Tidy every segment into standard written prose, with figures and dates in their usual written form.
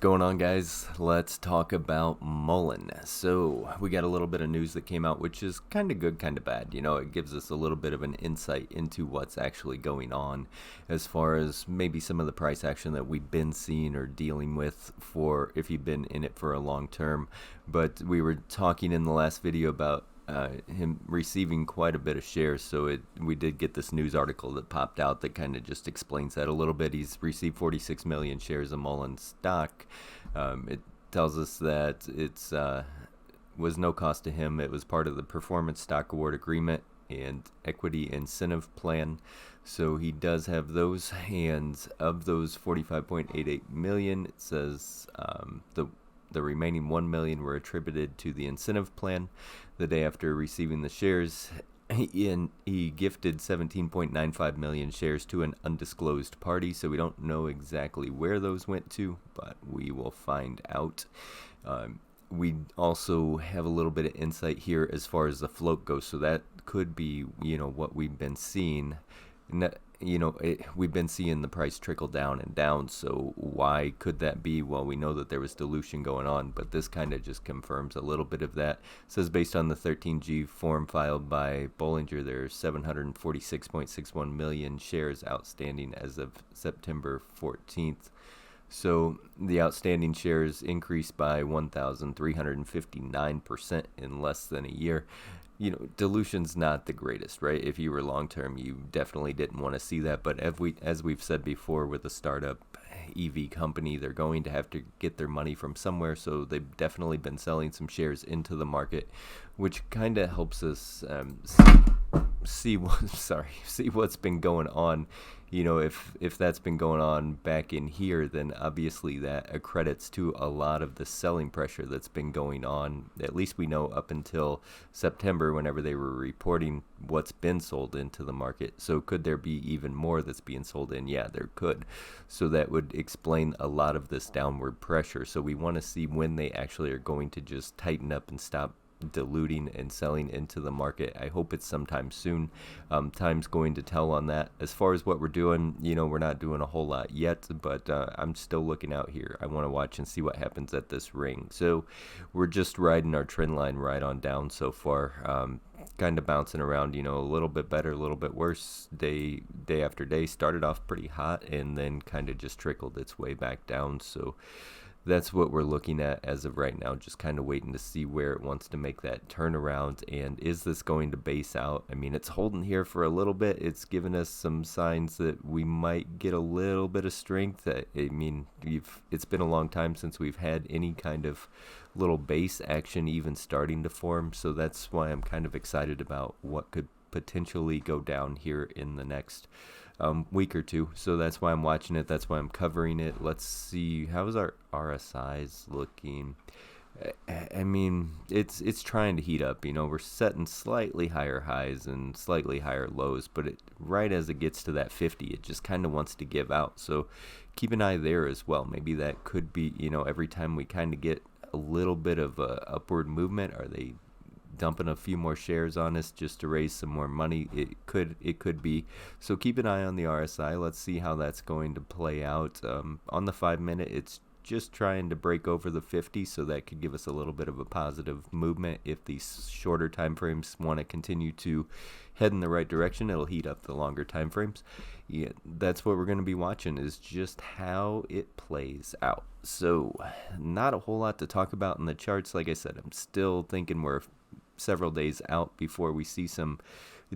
going on, guys? Let's talk about Mullen. So we got a little bit of news that came out, which is kind of good, kind of bad. It gives us a little bit of an insight into what's actually going on as far as maybe some of the price action that we've been seeing or dealing with for if you've been in it for a long term. But we were talking in the last video about him receiving quite a bit of shares, so we did get this news article that popped out that kind of just explains that a little bit. He's received 46 million shares of Mullen stock. It tells us that it's was no cost to him. It was part of the performance stock award agreement and equity incentive plan, so he does have those. And of those 45.88 million, it says the remaining 1 million were attributed to the incentive plan. The day after receiving the shares, he gifted 17.95 million shares to an undisclosed party, so we don't know exactly where those went to, but we will find out. We also have a little bit of insight here as far as the float goes, so that could be, what we've been seeing. We've been seeing the price trickle down and down, so why could that be? Well, we know that there was dilution going on, but this kind of just confirms a little bit of that. It says based on the 13G form filed by Bollinger, there are 746.61 million shares outstanding as of September 14th. So the outstanding shares increased by 1,359% in less than a year. Dilution's not the greatest, right? If you were long-term, you definitely didn't want to see that. But as we've said before, with a startup EV company, they're going to have to get their money from somewhere. So they've definitely been selling some shares into the market, which kind of helps us see what's been going on. If that's been going on back in here, then obviously that accredits to a lot of the selling pressure that's been going on. At least we know up until September, whenever they were reporting what's been sold into the market. So could there be even more that's being sold in? Yeah, there could. So that would explain a lot of this downward pressure. So we want to see when they actually are going to just tighten up and stop diluting and selling into the market. I hope it's sometime soon. Time's going to tell on that. As far as what we're doing, we're not doing a whole lot yet, but I'm still looking out here. I want to watch and see what happens at this ring. So we're just riding our trend line right on down so far. Kind of bouncing around, a little bit better, a little bit worse day after day. Started off pretty hot and then kind of just trickled its way back down. So that's what we're looking at as of right now, just kind of waiting to see where it wants to make that turnaround. And is this going to base out? I mean, it's holding here for a little bit. It's given us some signs that we might get a little bit of strength. It's been a long time since we've had any kind of little base action even starting to form. So that's why I'm kind of excited about what could potentially go down here in the next week or two. So that's why I'm watching it. That's why I'm covering it. Let's see, how's our RSIs looking? I mean, it's trying to heat up. We're setting slightly higher highs and slightly higher lows, but right as it gets to that 50, it just kind of wants to give out. So keep an eye there as well. Maybe that could be, every time we kind of get a little bit of a upward movement, are they dumping a few more shares on us just to raise some more money? It could be. So keep an eye on the RSI. Let's see how that's going to play out. On the 5-minute, it's just trying to break over the 50, so that could give us a little bit of a positive movement. If these shorter time frames want to continue to head in the right direction, it'll heat up the longer time frames. Yeah, that's what we're going to be watching, is just how it plays out. So not a whole lot to talk about in the charts. Like I said, I'm still thinking we're several days out before we see some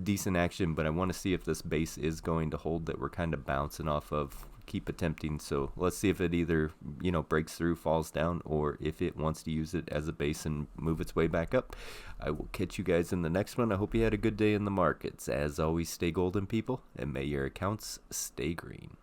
decent action, but I want to see if this base is going to hold that we're kind of bouncing off of. Keep attempting. So let's see if it either breaks through, falls down, or if it wants to use it as a base and move its way back up. I will catch you guys in the next one. I hope you had a good day in the markets. As always, stay golden, people, and may your accounts stay green.